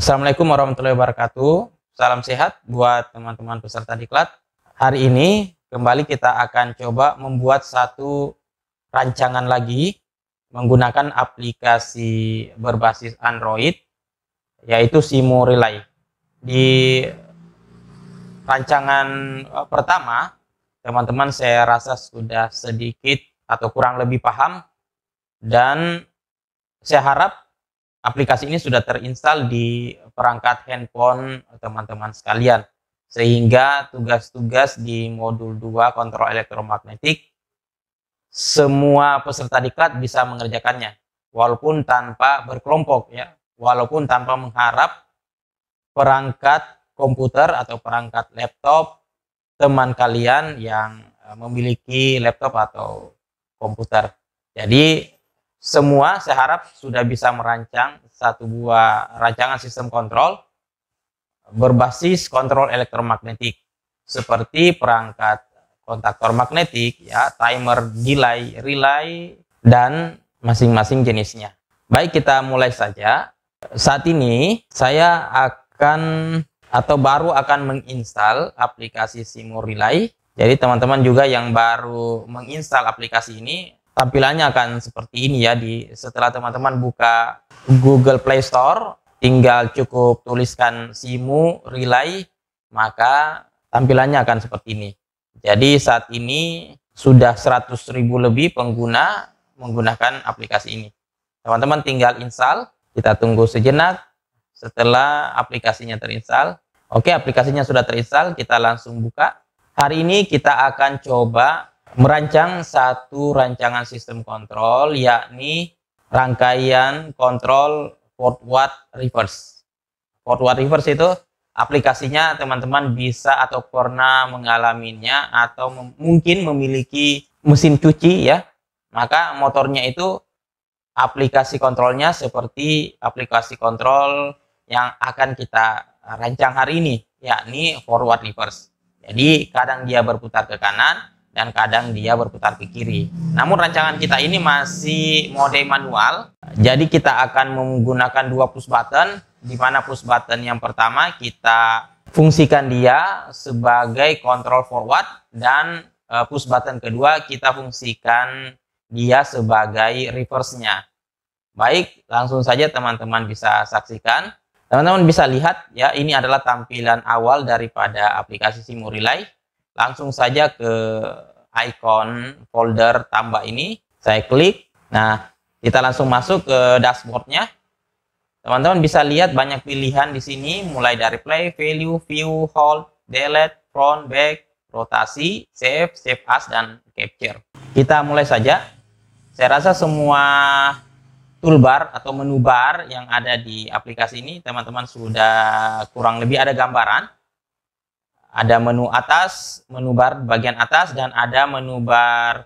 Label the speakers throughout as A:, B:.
A: Assalamualaikum warahmatullahi wabarakatuh. Salam sehat buat teman-teman peserta diklat. Hari ini kembali kita akan coba membuat satu rancangan lagi menggunakan aplikasi berbasis Android, yaitu Simo Relay. Di rancangan pertama, teman-teman saya rasa sudah sedikit atau kurang lebih paham, dan saya harap aplikasi ini sudah terinstall di perangkat handphone teman-teman sekalian, sehingga tugas-tugas di modul 2 kontrol elektromagnetik semua peserta diklat bisa mengerjakannya, walaupun tanpa berkelompok ya, walaupun tanpa mengharap perangkat komputer atau perangkat laptop teman kalian yang memiliki laptop atau komputer. Jadi semua saya harap sudah bisa merancang satu buah rancangan sistem kontrol berbasis kontrol elektromagnetik, seperti perangkat kontaktor magnetik, ya, timer, delay, relay, dan masing-masing jenisnya. Baik, kita mulai saja. Saat ini saya akan atau baru akan menginstal aplikasi Simo Relay. Jadi teman-teman juga yang baru menginstal aplikasi ini, tampilannya akan seperti ini ya. Setelah teman-teman buka Google Play Store, tinggal cukup tuliskan Simo Relay, maka tampilannya akan seperti ini. Jadi saat ini sudah 100.000 lebih pengguna menggunakan aplikasi ini. Teman-teman tinggal install, kita tunggu sejenak. Setelah aplikasinya terinstall, oke, aplikasinya sudah terinstall, kita langsung buka. Hari ini kita akan coba merancang satu rancangan sistem kontrol, yakni rangkaian kontrol forward reverse. Forward reverse itu aplikasinya teman-teman bisa atau pernah mengalaminya atau mungkin memiliki mesin cuci ya. Maka motornya itu aplikasi kontrolnya seperti aplikasi kontrol yang akan kita rancang hari ini, yakni forward reverse. Jadi kadang dia berputar ke kanan dan kadang dia berputar ke kiri. Namun rancangan kita ini masih mode manual, jadi kita akan menggunakan 2 push button, di mana push button yang pertama kita fungsikan dia sebagai kontrol forward, dan push button kedua kita fungsikan dia sebagai reverse-nya. Baik, langsung saja teman-teman bisa saksikan. Teman-teman bisa lihat ya, ini adalah tampilan awal daripada aplikasi Simo Relay. Langsung saja ke icon folder tambah ini, saya klik. Nah, kita langsung masuk ke dashboardnya. Teman-teman bisa lihat banyak pilihan di sini, mulai dari play, value, view, hold, delete, front, back, rotasi, save, save as, dan capture. Kita mulai saja. Saya rasa semua toolbar atau menu bar yang ada di aplikasi ini teman-teman sudah kurang lebih ada gambaran. Ada menu atas, menu bar bagian atas, dan ada menu bar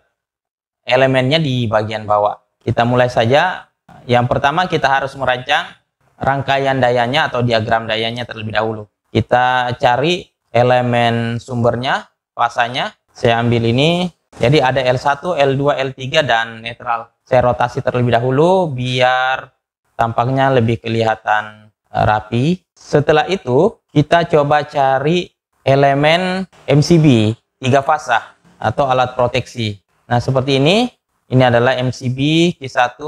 A: elemennya di bagian bawah. Kita mulai saja. Yang pertama kita harus merancang rangkaian dayanya atau diagram dayanya terlebih dahulu. Kita cari elemen sumbernya, fasanya. Saya ambil ini. Jadi ada L1, L2, L3, dan netral. Saya rotasi terlebih dahulu biar tampaknya lebih kelihatan rapi. Setelah itu kita coba cari elemen MCB 3 fasa atau alat proteksi. Nah, seperti ini. Ini adalah MCB Q1.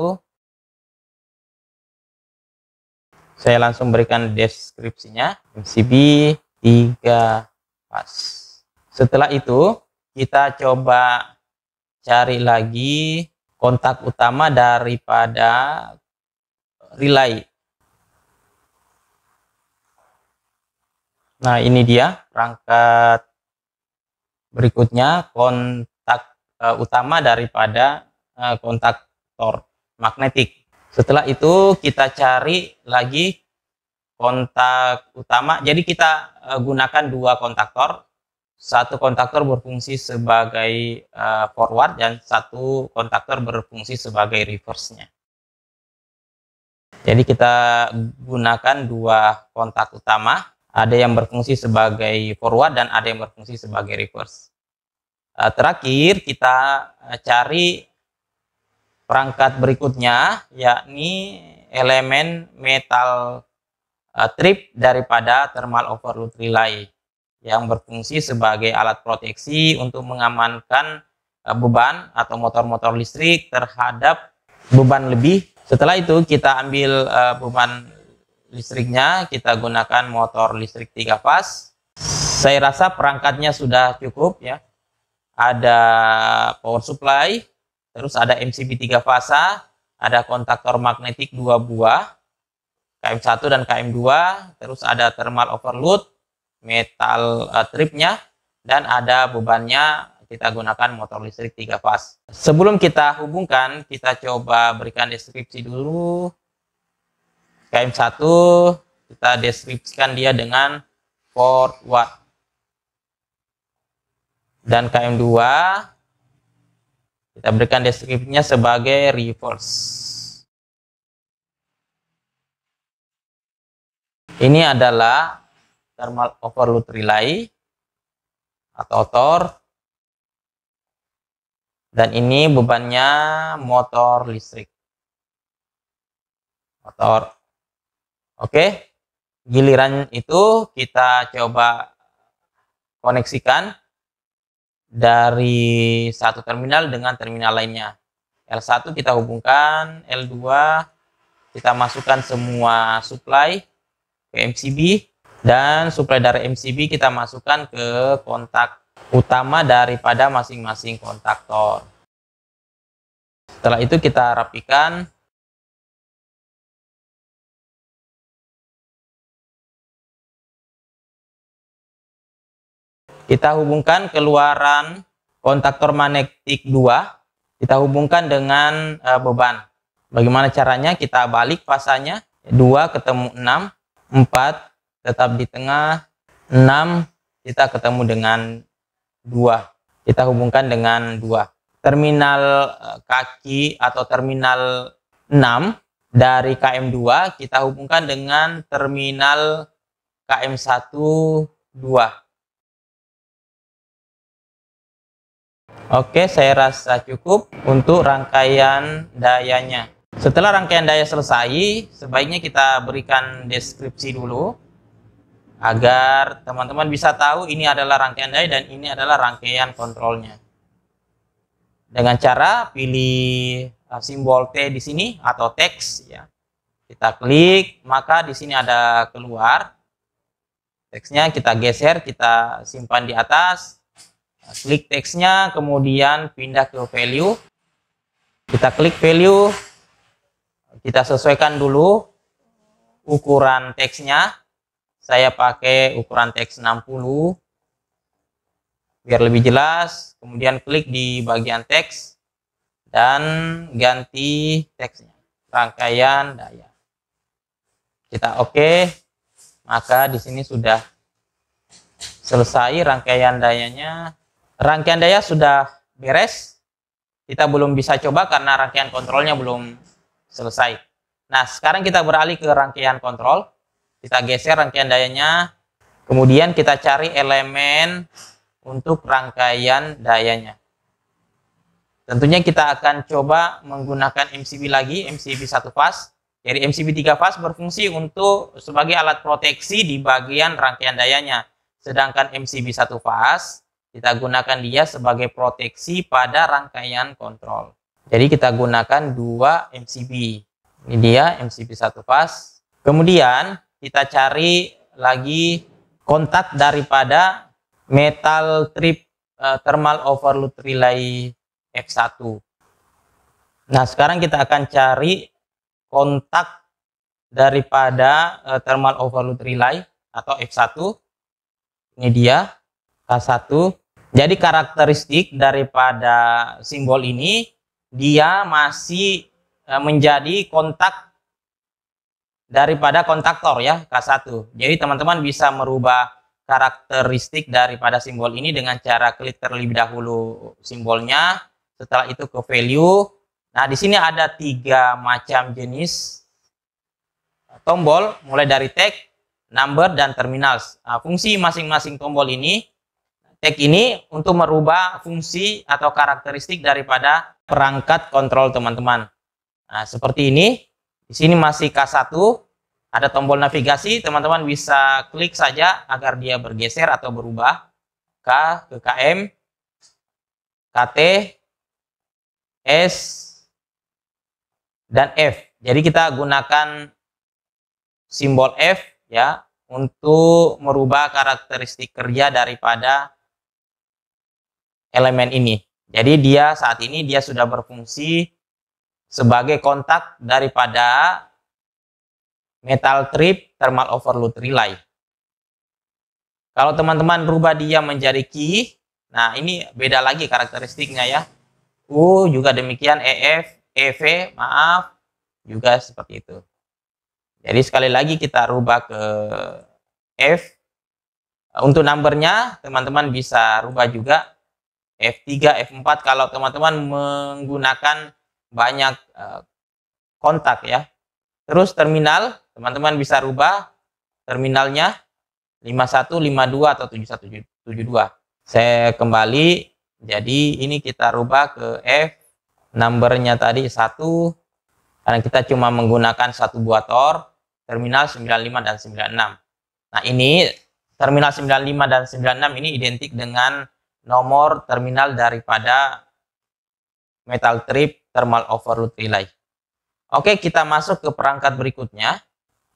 A: Saya langsung berikan deskripsinya. MCB 3 fas. Setelah itu kita coba cari lagi kontak utama daripada relay. Nah, ini dia perangkat berikutnya, kontak utama daripada kontaktor magnetik. Setelah itu kita cari lagi kontak utama. Jadi kita gunakan 2 kontaktor. Satu kontaktor berfungsi sebagai forward dan satu kontaktor berfungsi sebagai reverse-nya. Jadi kita gunakan 2 kontak utama, ada yang berfungsi sebagai forward dan ada yang berfungsi sebagai reverse. Terakhir kita cari perangkat berikutnya, yakni elemen metal trip daripada thermal overload relay yang berfungsi sebagai alat proteksi untuk mengamankan beban atau motor-motor listrik terhadap beban lebih. Setelah itu kita ambil beban listriknya, kita gunakan motor listrik 3 fase. Saya rasa perangkatnya sudah cukup ya. Ada power supply, terus ada MCB 3 fasa, ada kontaktor magnetik 2 buah, KM1 dan KM2, terus ada thermal overload, metal tripnya, dan ada bebannya. Kita gunakan motor listrik 3 fase. Sebelum kita hubungkan, kita coba berikan deskripsi dulu. KM1 kita deskripsikan dia dengan forward, dan KM2 kita berikan deskripsinya sebagai reverse. Ini adalah thermal overload relay atau TOR, dan ini bebannya motor listrik. Motor. Oke, giliran itu kita coba koneksikan dari satu terminal dengan terminal lainnya. L1 kita hubungkan, L2 kita masukkan semua supply ke MCB, dan supply dari MCB kita masukkan ke kontak utama daripada masing-masing kontaktor. Setelah itu kita rapikan. Kita hubungkan keluaran kontaktor magnetik 2, kita hubungkan dengan beban. Bagaimana caranya? Kita balik fasanya, 2 ketemu 6, 4 tetap di tengah, 6 kita ketemu dengan 2. Kita hubungkan dengan 2. Terminal kaki atau terminal 6 dari KM2 kita hubungkan dengan terminal KM1 2. Oke, saya rasa cukup untuk rangkaian dayanya. Setelah rangkaian daya selesai, sebaiknya kita berikan deskripsi dulu agar teman-teman bisa tahu ini adalah rangkaian daya dan ini adalah rangkaian kontrolnya. Dengan cara pilih simbol T di sini atau teks ya. Kita klik, maka di sini ada keluar. Teksnya kita geser, kita simpan di atas. Klik teksnya, kemudian pindah ke value. Kita klik value, kita sesuaikan dulu ukuran teksnya. Saya pakai ukuran teks 60 biar lebih jelas. Kemudian klik di bagian teks dan ganti teksnya, rangkaian daya. Kita oke, maka di sini sudah selesai rangkaian dayanya. Rangkaian daya sudah beres. Kita belum bisa coba karena rangkaian kontrolnya belum selesai. Nah, sekarang kita beralih ke rangkaian kontrol. Kita geser rangkaian dayanya. Kemudian kita cari elemen untuk rangkaian dayanya. Tentunya kita akan coba menggunakan MCB lagi, MCB 1 fase. Jadi MCB 3 fase berfungsi untuk sebagai alat proteksi di bagian rangkaian dayanya. Sedangkan MCB 1 fase kita gunakan dia sebagai proteksi pada rangkaian kontrol. Jadi kita gunakan 2 MCB. Ini dia MCB 1 fase. Kemudian kita cari lagi kontak daripada metal trip thermal overload relay F1. Nah, sekarang kita akan cari kontak daripada thermal overload relay atau F1. Ini dia K1. Jadi karakteristik daripada simbol ini, dia masih menjadi kontak daripada kontaktor ya, K1. Jadi teman-teman bisa merubah karakteristik daripada simbol ini dengan cara klik terlebih dahulu simbolnya, setelah itu ke value. Nah, di sini ada 3 macam jenis tombol, mulai dari tag, number, dan terminals. Nah, fungsi masing-masing tombol ini, tag ini untuk merubah fungsi atau karakteristik daripada perangkat kontrol teman-teman. Nah, seperti ini. Di sini masih K1, ada tombol navigasi, teman-teman bisa klik saja agar dia bergeser atau berubah K ke KM, KT, S, dan F. Jadi kita gunakan simbol F ya untuk merubah karakteristik kerja daripada elemen ini. Jadi dia saat ini dia sudah berfungsi sebagai kontak daripada metal trip thermal overload relay. Kalau teman-teman rubah dia menjadi key, nah ini beda lagi karakteristiknya ya. U juga demikian, EF, EV, maaf, juga seperti itu. Jadi sekali lagi kita rubah ke F. Untuk numbernya teman-teman bisa rubah juga F3, F4 kalau teman-teman menggunakan banyak kontak ya. Terus terminal, teman-teman bisa rubah terminalnya 51, 52 atau 7172. Saya kembali, jadi ini kita rubah ke F, numbernya tadi 1, karena kita cuma menggunakan satu buah tor, terminal 95 dan 96. Nah ini terminal 95 dan 96 ini identik dengan nomor terminal daripada metal trip thermal overload relay. Oke, kita masuk ke perangkat berikutnya.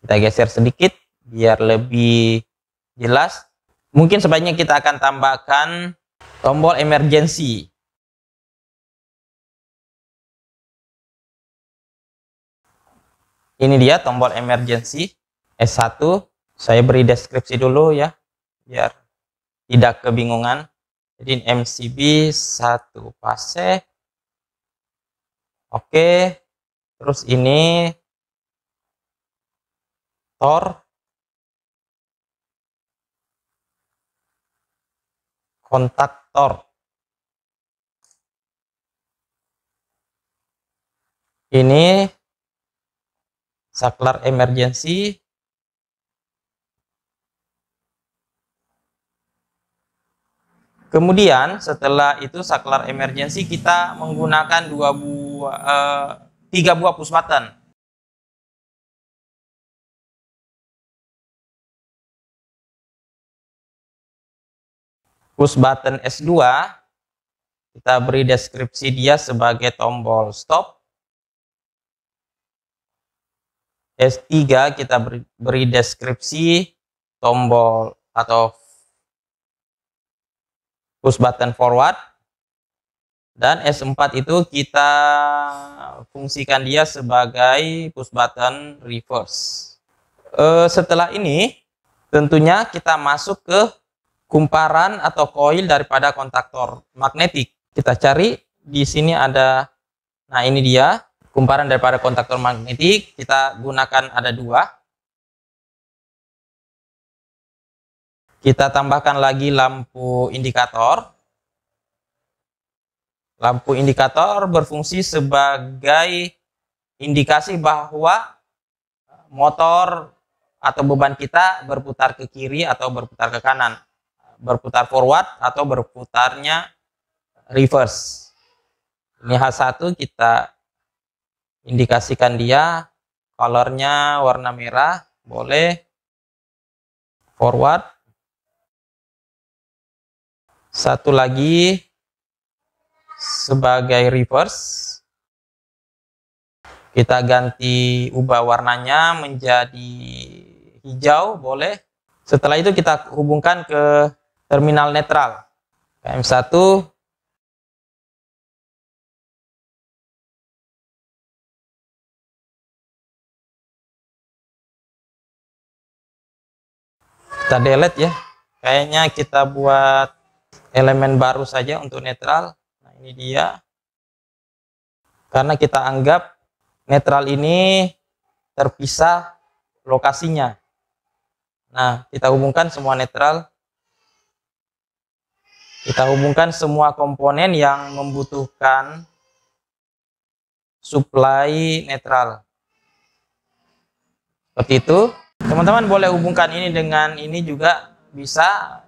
A: Kita geser sedikit biar lebih jelas. Mungkin sebaiknya kita akan tambahkan tombol emergency. Ini dia tombol emergency S1. Saya beri deskripsi dulu ya, biar tidak kebingungan. Jadi MCB 1 fase. Oke. Terus ini tor, kontak tor. Ini saklar emergency. Kemudian setelah itu saklar emergency kita menggunakan 3 buah push button. Push button S2 kita beri deskripsi dia sebagai tombol stop. S3 kita beri deskripsi tombol atau push button forward. Dan S4 itu kita fungsikan dia sebagai push button reverse. Setelah ini tentunya kita masuk ke kumparan atau koil daripada kontaktor magnetik. Kita cari di sini ada, nah ini dia kumparan daripada kontaktor magnetik. Kita gunakan ada 2. Kita tambahkan lagi lampu indikator. Lampu indikator berfungsi sebagai indikasi bahwa motor atau beban kita berputar ke kiri atau berputar ke kanan, berputar forward atau berputarnya reverse. Ini H1 kita indikasikan dia, colornya warna merah, boleh forward. Satu lagi sebagai reverse, kita ganti, ubah warnanya menjadi hijau, boleh. Setelah itu kita hubungkan ke terminal netral KM1. Kita delete ya, kayaknya kita buat elemen baru saja untuk netral. Nah ini dia, karena kita anggap netral ini terpisah lokasinya. Nah kita hubungkan semua netral, kita hubungkan semua komponen yang membutuhkan supply netral seperti itu. Teman-teman boleh hubungkan ini dengan ini juga bisa,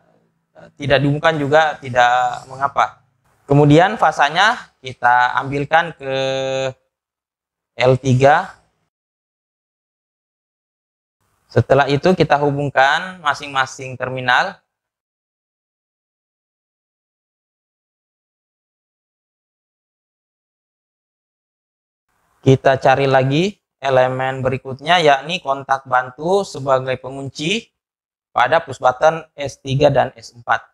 A: tidak dihubungkan juga tidak mengapa. Kemudian fasanya kita ambilkan ke L3. Setelah itu kita hubungkan masing-masing terminal. Kita cari lagi elemen berikutnya, yakni kontak bantu sebagai pengunci pada push button S3 dan S4.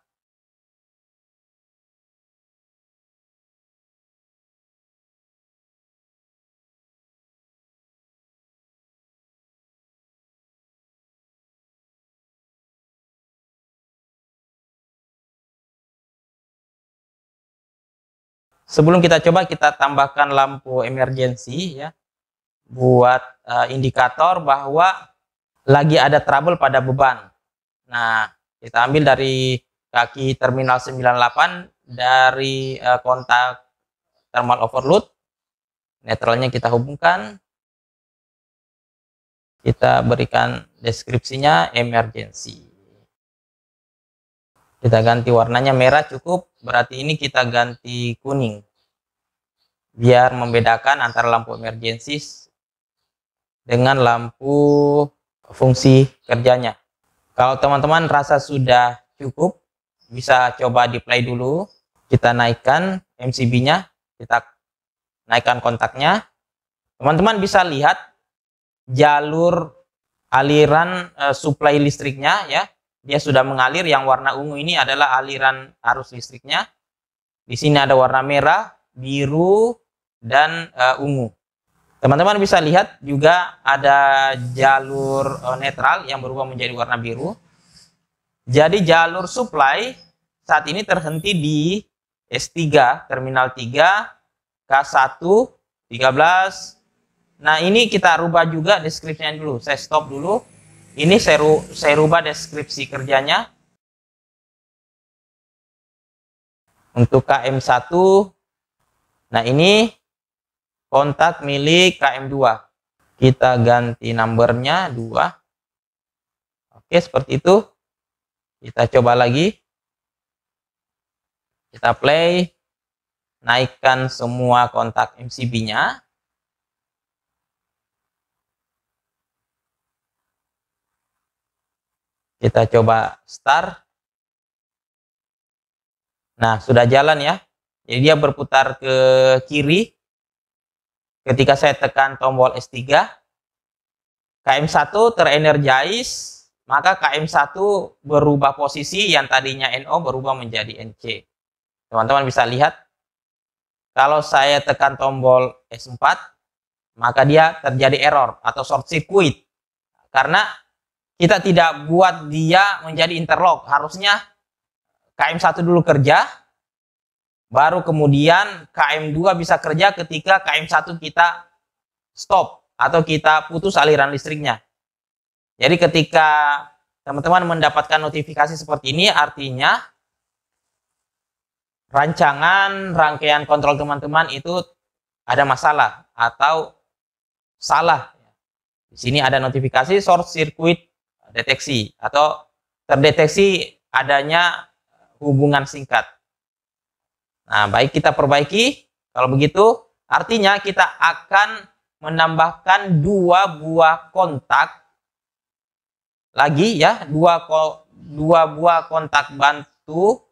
A: Sebelum kita coba, kita tambahkan lampu emergency ya, buat indikator bahwa lagi ada trouble pada beban. Nah, kita ambil dari kaki terminal 98 dari kontak thermal overload. Netralnya kita hubungkan. Kita berikan deskripsinya emergency. Kita ganti warnanya merah cukup, berarti ini kita ganti kuning. Biar membedakan antara lampu emergency dengan lampu fungsi kerjanya. Kalau teman-teman rasa sudah cukup, bisa coba di play dulu. Kita naikkan MCB-nya, kita naikkan kontaknya. Teman-teman bisa lihat jalur aliran suplai listriknya ya. Dia sudah mengalir. Yang warna ungu ini adalah aliran arus listriknya. Di sini ada warna merah, biru, dan ungu. Teman-teman bisa lihat juga ada jalur netral yang berubah menjadi warna biru. Jadi jalur supply saat ini terhenti di S3, terminal 3, K1, 13. Nah, ini kita rubah juga deskripsinya dulu. Saya stop dulu. Ini saya rubah deskripsi kerjanya. Untuk KM1. Nah, ini kontak milik KM2. Kita ganti numbernya 2. Oke, seperti itu. Kita coba lagi. Kita play. Naikkan semua kontak MCB-nya. Kita coba start. Nah, sudah jalan ya. Jadi dia berputar ke kiri. Ketika saya tekan tombol S3, KM1 terenergize, maka KM1 berubah posisi, yang tadinya NO berubah menjadi NC. Teman-teman bisa lihat, kalau saya tekan tombol S4, maka dia terjadi error atau short circuit. Karena kita tidak buat dia menjadi interlock. Harusnya KM1 dulu kerja, baru kemudian KM2 bisa kerja ketika KM1 kita stop atau kita putus aliran listriknya. Jadi ketika teman-teman mendapatkan notifikasi seperti ini, artinya rangkaian kontrol teman-teman itu ada masalah atau salah. Di sini ada notifikasi short circuit deteksi atau terdeteksi adanya hubungan singkat. Nah, baik, kita perbaiki. Kalau begitu, artinya kita akan menambahkan 2 buah kontak lagi ya, 2 buah kontak bantu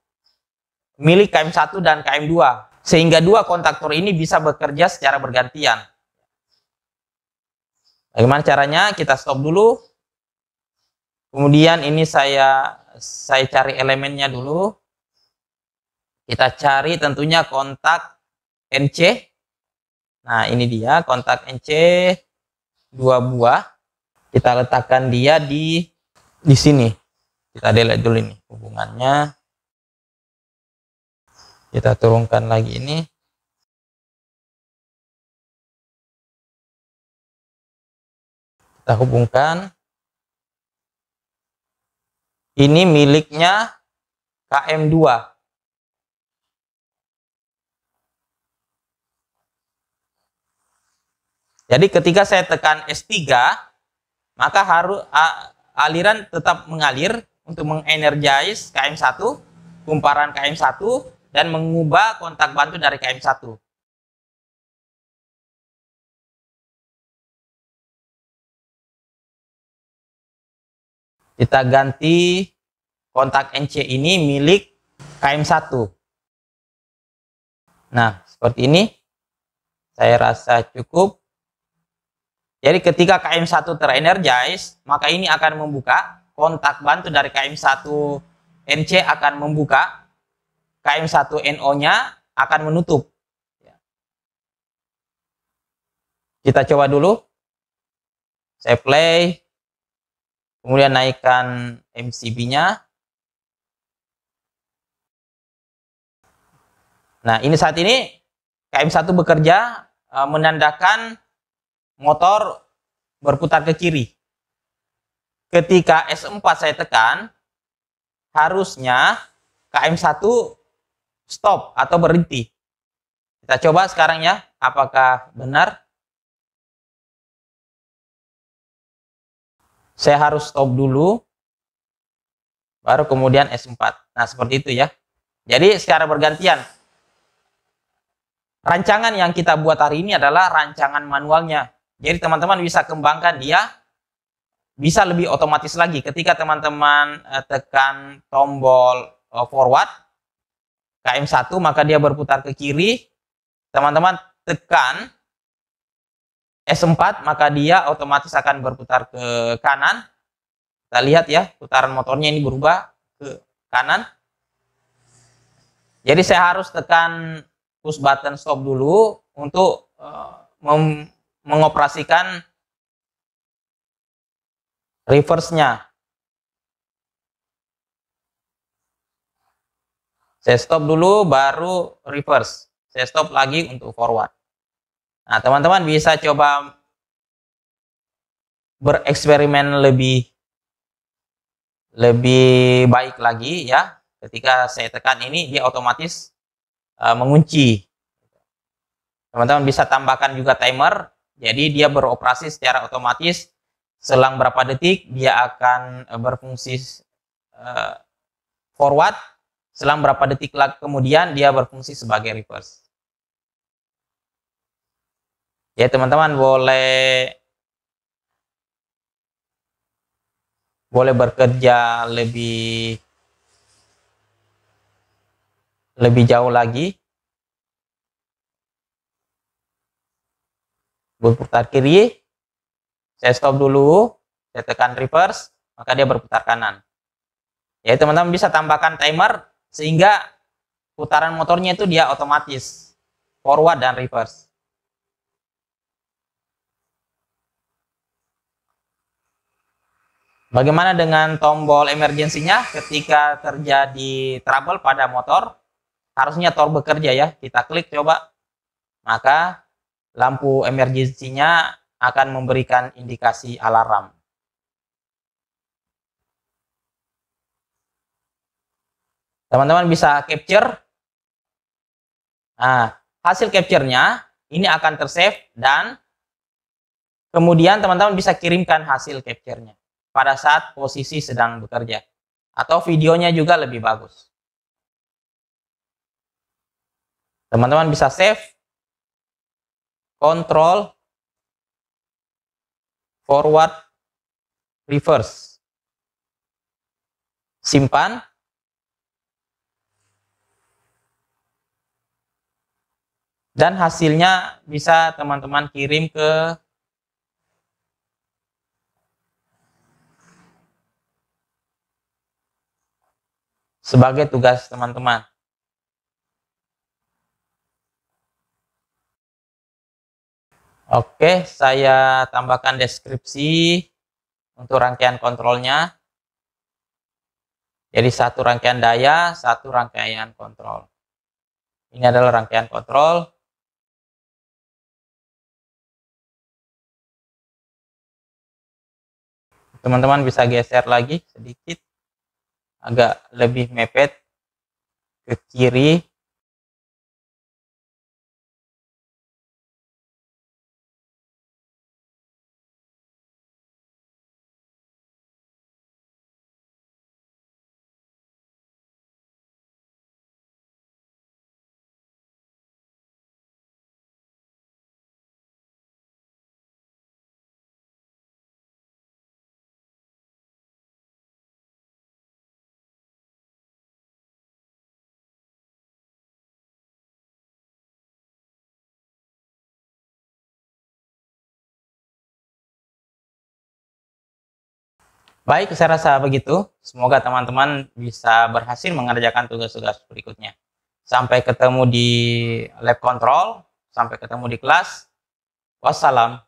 A: milik KM1 dan KM2. Sehingga 2 kontaktor ini bisa bekerja secara bergantian. Bagaimana caranya? Kita stop dulu. Kemudian ini saya cari elemennya dulu. Kita cari tentunya kontak NC. Nah, ini dia kontak NC 2 buah. Kita letakkan dia di sini. Kita delete dulu ini hubungannya. Kita turunkan lagi ini. Kita hubungkan. Ini miliknya KM2. Jadi ketika saya tekan S3, maka harus aliran tetap mengalir untuk mengenergize KM1, kumparan KM1, dan mengubah kontak bantu dari KM1. Kita ganti kontak NC ini milik KM1. Nah, seperti ini. Saya rasa cukup. Jadi ketika KM1 terenergize, maka ini akan membuka. Kontak bantu dari KM1 NC akan membuka. KM1 NO-nya akan menutup. Kita coba dulu. Saya play. Kemudian naikkan MCB-nya. Nah, ini saat ini KM1 bekerja menandakan motor berputar ke kiri. Ketika S4 saya tekan, harusnya KM1 stop atau berhenti. Kita coba sekarang ya, apakah benar. Saya harus stop dulu, baru kemudian S4. Nah, seperti itu ya. Jadi secara bergantian. Rancangan yang kita buat hari ini adalah rancangan manualnya. Jadi teman-teman bisa kembangkan dia, bisa lebih otomatis lagi. Ketika teman-teman tekan tombol forward, KM1, maka dia berputar ke kiri. Teman-teman tekan S4, maka dia otomatis akan berputar ke kanan. Kita lihat ya, putaran motornya ini berubah ke kanan. Jadi saya harus tekan push button stop dulu untuk mengoperasikan reverse-nya. Saya stop dulu, baru reverse. Saya stop lagi untuk forward. Nah, teman-teman bisa coba bereksperimen lebih baik lagi ya. Ketika saya tekan ini, dia otomatis mengunci. Teman-teman bisa tambahkan juga timer, jadi dia beroperasi secara otomatis. Selang berapa detik dia akan berfungsi forward, selang berapa detik lagi kemudian dia berfungsi sebagai reverse. Ya teman-teman boleh bekerja lebih jauh lagi. Berputar kiri, saya stop dulu, saya tekan reverse, maka dia berputar kanan. Ya teman-teman bisa tambahkan timer sehingga putaran motornya itu dia otomatis forward dan reverse. Bagaimana dengan tombol emergensinya ketika terjadi trouble pada motor? Harusnya tor bekerja ya. Kita klik coba, maka lampu emergensinya akan memberikan indikasi alarm. Teman-teman bisa capture. Nah, hasil capture-nya ini akan tersave dan kemudian teman-teman bisa kirimkan hasil capture-nya pada saat posisi sedang bekerja. Atau videonya juga lebih bagus. Teman-teman bisa save, control, forward, reverse. Simpan. Dan hasilnya bisa teman-teman kirim ke sebagai tugas teman-teman. Oke, saya tambahkan deskripsi untuk rangkaian kontrolnya. Jadi satu rangkaian daya, satu rangkaian kontrol. Ini adalah rangkaian kontrol. Teman-teman bisa geser lagi sedikit, agak lebih mepet ke kiri. Baik, saya rasa begitu. Semoga teman-teman bisa berhasil mengerjakan tugas-tugas berikutnya. Sampai ketemu di lab kontrol, sampai ketemu di kelas. Wassalam.